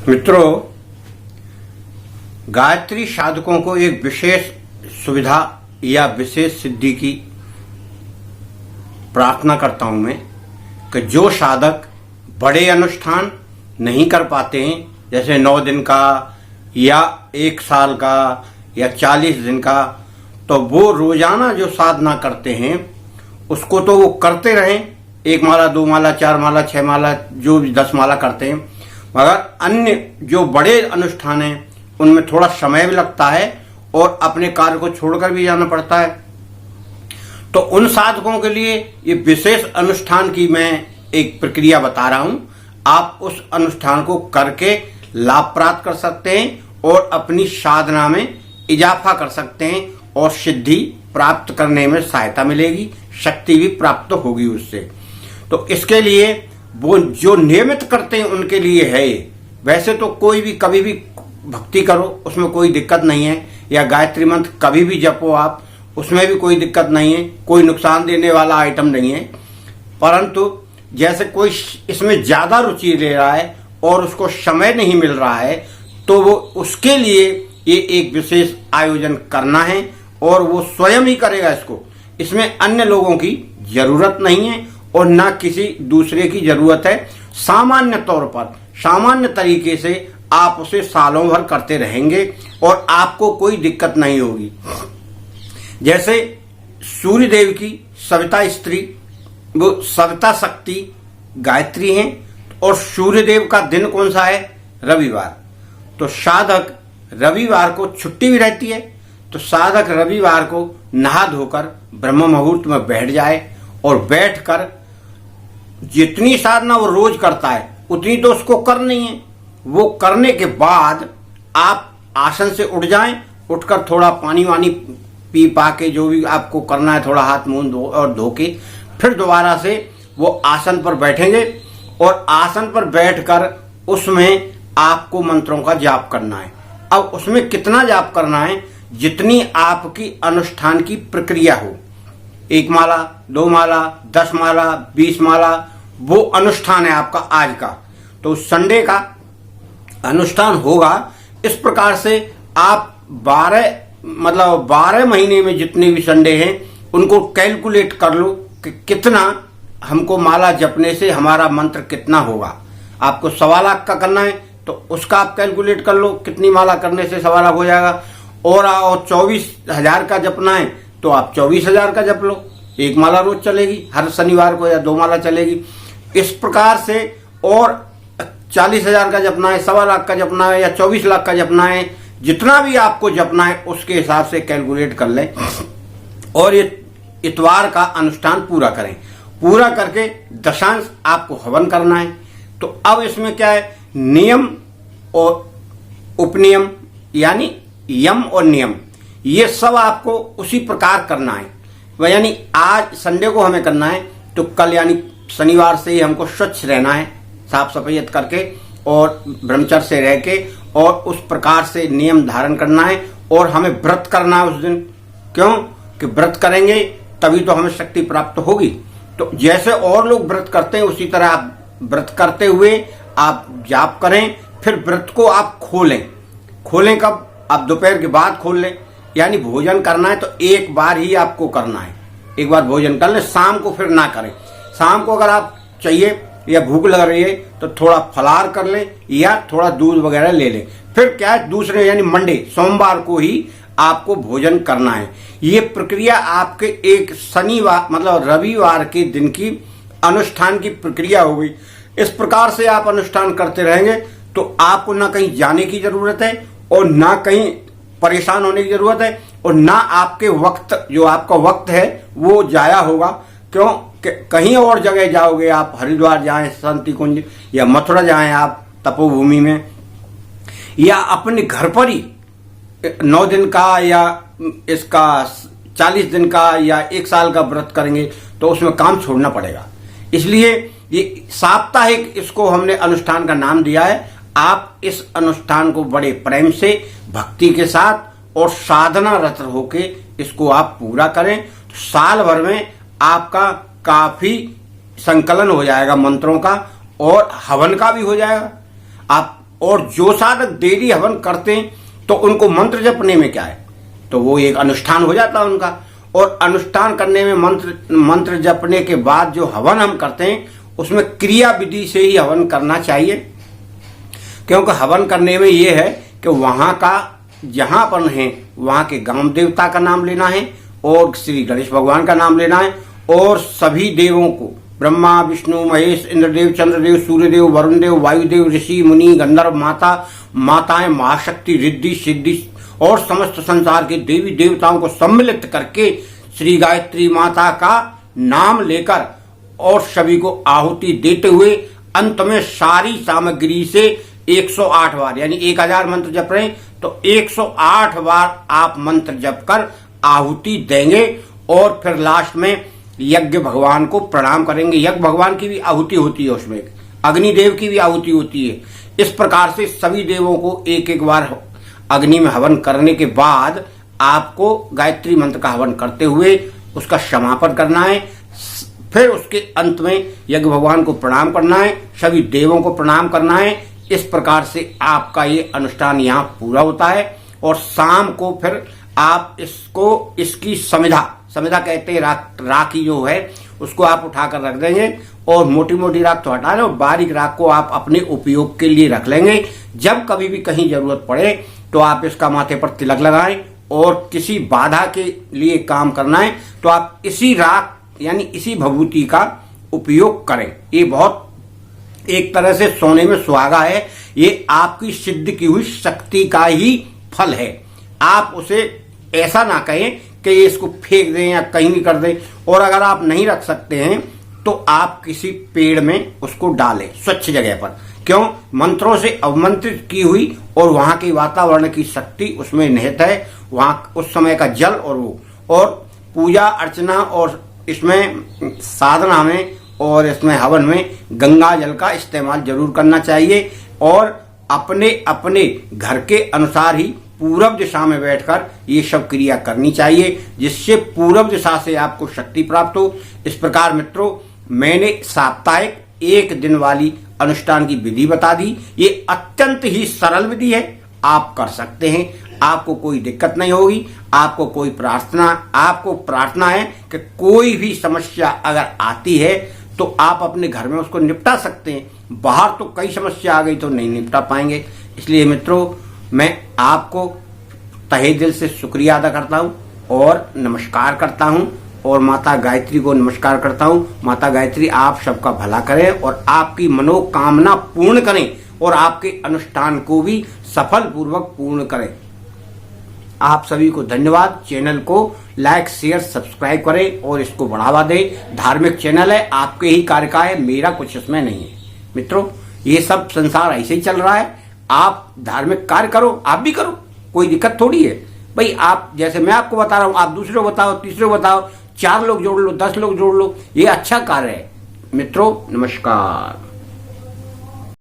मित्रों, गायत्री साधकों को एक विशेष सुविधा या विशेष सिद्धि की प्रार्थना करता हूं मैं कि जो साधक बड़े अनुष्ठान नहीं कर पाते हैं, जैसे 9 दिन का या 1 साल का या 40 दिन का, तो वो रोजाना जो साधना करते हैं उसको तो वो करते रहें। 1 माला, 2 माला, 4 माला, 6 माला, जो भी 10 माला करते हैं, मगर अन्य जो बड़े अनुष्ठान हैं उनमें थोड़ा समय भी लगता है और अपने कार्य को छोड़कर भी जाना पड़ता है। तो उन साधकों के लिए ये विशेष अनुष्ठान की मैं एक प्रक्रिया बता रहा हूं। आप उस अनुष्ठान को करके लाभ प्राप्त कर सकते हैं और अपनी साधना में इजाफा कर सकते हैं और सिद्धि प्राप्त करने में सहायता मिलेगी, शक्ति भी प्राप्त होगी उससे। तो इसके लिए वो जो नियमित करते हैं उनके लिए है। वैसे तो कोई भी कभी भी भक्ति करो, उसमें कोई दिक्कत नहीं है, या गायत्री मंत्र कभी भी जपो आप, उसमें भी कोई दिक्कत नहीं है, कोई नुकसान देने वाला आइटम नहीं है। परंतु जैसे कोई इसमें ज्यादा रुचि ले रहा है और उसको समय नहीं मिल रहा है, तो वो उसके लिए ये एक विशेष आयोजन करना है और वो स्वयं ही करेगा इसको। इसमें अन्य लोगों की जरूरत नहीं है और ना किसी दूसरे की जरूरत है। सामान्य तौर पर, सामान्य तरीके से आप उसे सालों भर करते रहेंगे और आपको कोई दिक्कत नहीं होगी। जैसे सूर्य देव की सविता स्त्री, वो सविता शक्ति गायत्री हैं, और सूर्य देव का दिन कौन सा है? रविवार। तो साधक रविवार को छुट्टी भी रहती है, तो साधक रविवार को नहा धोकर ब्रह्म मुहूर्त में बैठ जाए और बैठकर जितनी साधना वो रोज करता है उतनी तो उसको करनी है। वो करने के बाद आप आसन से उठ जाएं, उठकर थोड़ा पानी वानी पी पा के जो भी आपको करना है, थोड़ा हाथ मुंह धो के फिर दोबारा से वो आसन पर बैठेंगे और आसन पर बैठकर उसमें आपको मंत्रों का जाप करना है। अब उसमें कितना जाप करना है? जितनी आपकी अनुष्ठान की प्रक्रिया हो। 1 माला, 2 माला, 10 माला, 20 माला, वो अनुष्ठान है आपका आज का। तो संडे का अनुष्ठान होगा। इस प्रकार से आप 12 महीने में जितने भी संडे हैं उनको कैलकुलेट कर लो कि कितना हमको माला जपने से हमारा मंत्र कितना होगा। आपको 1.25 लाख का करना है तो उसका आप कैलकुलेट कर लो कितनी माला करने से 1.25 लाख हो जाएगा। और 24,000 का जपना है तो आप 24,000 का जप लो। 1 माला रोज चलेगी, हर शनिवार को, या 2 माला चलेगी। इस प्रकार से, और 40,000 का जपना है, 1.25 लाख का जपना है, या 24 लाख का जपना है, जितना भी आपको जपना है उसके हिसाब से कैलकुलेट कर लें और ये इतवार का अनुष्ठान पूरा करें। पूरा करके दशांश आपको हवन करना है। तो अब इसमें क्या है? नियम और उपनियम, यानी यम और नियम, ये सब आपको उसी प्रकार करना है। यानी आज संडे को हमें करना है तो कल यानी शनिवार से ही हमको स्वच्छ रहना है, साफ सफाई करके और ब्रह्मचर्य से रह के, और उस प्रकार से नियम धारण करना है। और हमें व्रत करना है उस दिन। क्यों कि व्रत करेंगे तभी तो हमें शक्ति प्राप्त होगी। तो जैसे और लोग व्रत करते हैं उसी तरह आप व्रत करते हुए आप जाप करें। फिर व्रत को आप खोलें कब? आप दोपहर के बाद खोल लें। यानी भोजन करना है तो एक बार ही आपको करना है, एक बार भोजन कर लें, शाम को फिर ना करें। शाम को अगर आप चाहिए या भूख लग रही है तो थोड़ा फलाहार कर लें या थोड़ा दूध वगैरह ले लें। फिर क्या है, दूसरे यानी मंडे, सोमवार को ही आपको भोजन करना है। ये प्रक्रिया आपके एक शनिवार मतलब रविवार के दिन की अनुष्ठान की प्रक्रिया हो गई। इस प्रकार से आप अनुष्ठान करते रहेंगे तो आपको ना कहीं जाने की जरूरत है और ना कहीं परेशान होने की जरूरत है, और ना आपके वक्त, जो आपका वक्त है वो जाया होगा। क्यों कि कहीं और जगह जाओगे आप, हरिद्वार जाएं, शांति कुंज, या मथुरा जाएं आप तपोभूमि में, या अपने घर पर ही 9 दिन का या इसका 40 दिन का या 1 साल का व्रत करेंगे तो उसमें काम छोड़ना पड़ेगा। इसलिए ये साप्ताहिक, इसको हमने अनुष्ठान का नाम दिया है। आप इस अनुष्ठान को बड़े प्रेम से, भक्ति के साथ और साधना रत होके इसको आप पूरा करें तो साल भर में आपका काफी संकलन हो जाएगा मंत्रों का, और हवन का भी हो जाएगा। आप और जो साधक डेली हवन करते हैं तो उनको मंत्र जपने में क्या है, तो वो एक अनुष्ठान हो जाता है उनका। और अनुष्ठान करने में मंत्र जपने के बाद जो हवन हम करते हैं उसमें क्रिया विधि से ही हवन करना चाहिए, क्योंकि हवन करने में ये है कि वहां का जहां पर है वहां के गांव देवता का नाम लेना है और श्री गणेश भगवान का नाम लेना है और सभी देवों को ब्रह्मा विष्णु महेश इंद्रदेव चंद्रदेव सूर्यदेव वरुणदेव वायुदेव ऋषि मुनि गंधर्व माताएं महाशक्ति रिद्धि सिद्धि और समस्त संसार के देवी देवताओं को सम्मिलित करके श्री गायत्री माता का नाम लेकर और सभी को आहुति देते हुए अंत में सारी सामग्री से 108 बार यानी 1000 मंत्र जप रहे हैं तो 108 बार आप मंत्र जप कर आहुति देंगे और फिर लास्ट में यज्ञ भगवान को प्रणाम करेंगे। यज्ञ भगवान की भी आहुति होती है, उसमें अग्निदेव की भी आहुति होती है। इस प्रकार से सभी देवों को एक एक बार अग्नि में हवन करने के बाद आपको गायत्री मंत्र का हवन करते हुए उसका समापन करना है। फिर उसके अंत में यज्ञ भगवान को प्रणाम करना है, सभी देवों को प्रणाम करना है। इस प्रकार से आपका ये अनुष्ठान यहाँ पूरा होता है और शाम को फिर आप इसकी समिधा कहते हैं राखी जो है उसको आप उठाकर रख देंगे और मोटी मोटी राख तो हटा लें और बारीक राख को आप अपने उपयोग के लिए रख लेंगे। जब कभी भी कहीं जरूरत पड़े तो आप इसका माथे पर तिलक लगाएं और किसी बाधा के लिए काम करना है तो आप इसी राख यानी इसी भभूति का उपयोग करें। ये बहुत एक तरह से सोने में सुहागा है, ये आपकी सिद्ध की हुई शक्ति का ही फल है। आप उसे ऐसा ना कहें कि ये इसको फेंक दें या कहीं भी कर दें, और अगर आप नहीं रख सकते हैं तो आप किसी पेड़ में उसको डालें स्वच्छ जगह पर। क्यों? मंत्रों से अवमंत्रित की हुई और वहां के वातावरण की शक्ति उसमें निहित है। वहां उस समय का जल और पूजा अर्चना और इसमें साधना में और इसमें हवन में गंगा जल का इस्तेमाल जरूर करना चाहिए और अपने अपने घर के अनुसार ही पूरब दिशा में बैठकर ये सब क्रिया करनी चाहिए, जिससे पूरब दिशा से आपको शक्ति प्राप्त हो। इस प्रकार मित्रों, मैंने साप्ताहिक 1 दिन वाली अनुष्ठान की विधि बता दी। ये अत्यंत ही सरल विधि है, आप कर सकते हैं, आपको कोई दिक्कत नहीं होगी। आपको प्रार्थना है कि कोई भी समस्या अगर आती है तो आप अपने घर में उसको निपटा सकते हैं। बाहर तो कई समस्या आ गई तो नहीं निपटा पाएंगे। इसलिए मित्रों, मैं आपको तहे दिल से शुक्रिया अदा करता हूं और नमस्कार करता हूं और माता गायत्री को नमस्कार करता हूं। माता गायत्री आप सबका भला करें और आपकी मनोकामना पूर्ण करें और आपके अनुष्ठान को भी सफल पूर्वक पूर्ण करें। आप सभी को धन्यवाद। चैनल को लाइक शेयर सब्सक्राइब करें और इसको बढ़ावा दें। धार्मिक चैनल है, आपके ही कार्य का है, मेरा कुछ इसमें नहीं है। मित्रों, ये सब संसार ऐसे ही चल रहा है। आप धार्मिक कार्य करो, आप भी करो, कोई दिक्कत थोड़ी है भाई। आप जैसे मैं आपको बता रहा हूं, आप दूसरे को बताओ, तीसरे को बताओ, 4 लोग जोड़ लो, 10 लोग जोड़ लो, ये अच्छा कार्य है। मित्रों नमस्कार।